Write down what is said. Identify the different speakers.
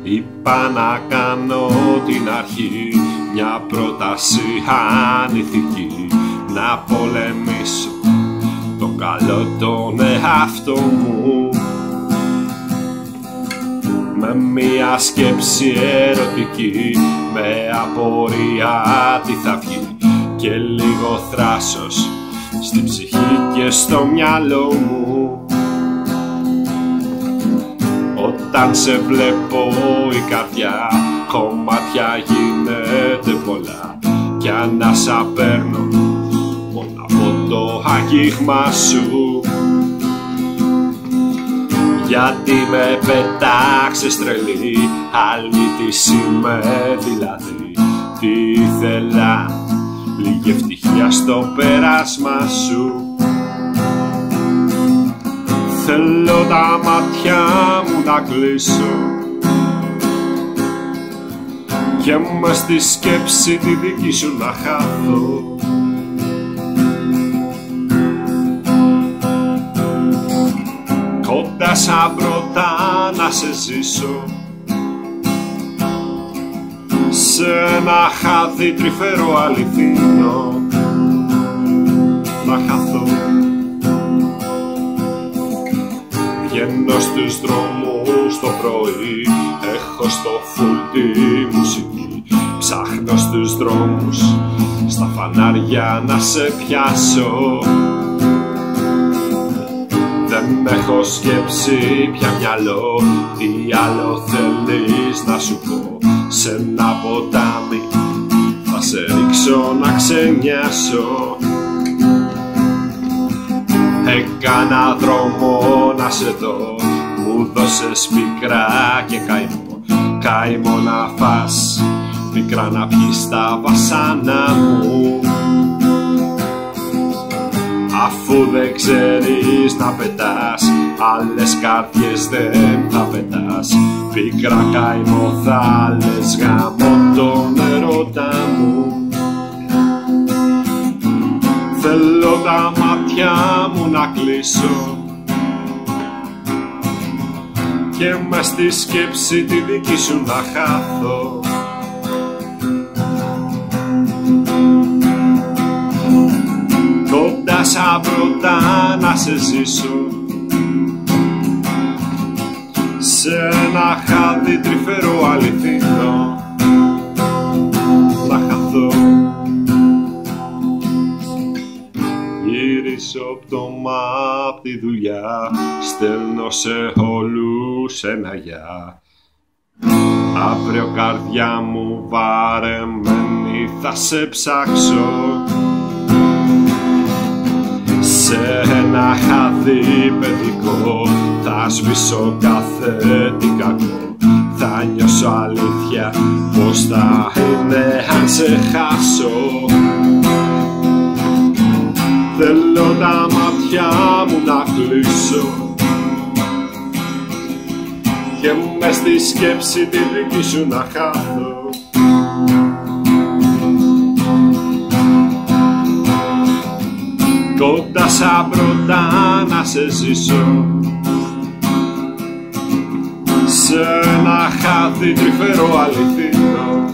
Speaker 1: Είπα να κάνω την αρχή, μια πρόταση ανηθική, να πολεμήσω το καλό τον εαυτό μου, με μια σκέψη ερωτική, με απορία τι θα βγει και λίγο θράσος στην ψυχή και στο μυαλό μου. Όταν σε βλέπω η καρδιά κομμάτια γίνεται πολλά, κι ανάσα παίρνω μόνο από το αγγίγμα σου, γιατί με πετάξες τρελή, αλήτης είμαι δηλαδή. Τι ήθελα, λίγη ευτυχία στο πέρασμα σου. Θέλω τα μάτια μου να κλείσω και μες στη σκέψη τη δική σου να χάθω. Κοντά σαν πρώτα να σε ζήσω, σε ένα χάδι τρυφερό αληθινό να χαθώ. Βγαίνω στους δρόμους το πρωί, έχω στο φουλ τη μουσική, ψάχνω στους δρόμους, στα φανάρια να σε πιάσω. Δεν έχω σκέψη πια μυαλό, τι άλλο θέλεις να σου πω. Σ' ένα ποτάμι θα σε ρίξω να ξενιάσω. Έκανα δρόμο να σε δω, μου δώσες πικρά και καημό. Καημό να φας, πικρά να πιεις τα βασάνα μου. Αφού δεν ξέρεις να πετάς, άλλες καρδιές δεν θα πετάς. Πικρά καημό θα λες, γαμώ τον ερώτα μου. Θέλω τα μάτια μου να κλείσω και μες στη σκέψη τη δική σου να χάθω. Κοντά σαν πρώτα να σε ζήσω, σε ένα χάδι τρυφερό αληθινό να χαθώ. Γυρίσω πτώμα απ' τη δουλειά, στέλνω σε όλους ένα γεια. Αύριο καρδιά μου βαρεμένη θα σε ψάξω, σε ένα χάδι παιδικό θα σβήσω κάθε τι κακό. Θα νιώσω αλήθεια πως θα είναι αν σε χάσω. Θέλω τα μάτια μου να κλείσω και μες στη σκέψη τη δική σου να χάθω. Κοντά σαν πρώτα να σε ζήσω, σε ένα χάδι τρυφερό αληθινό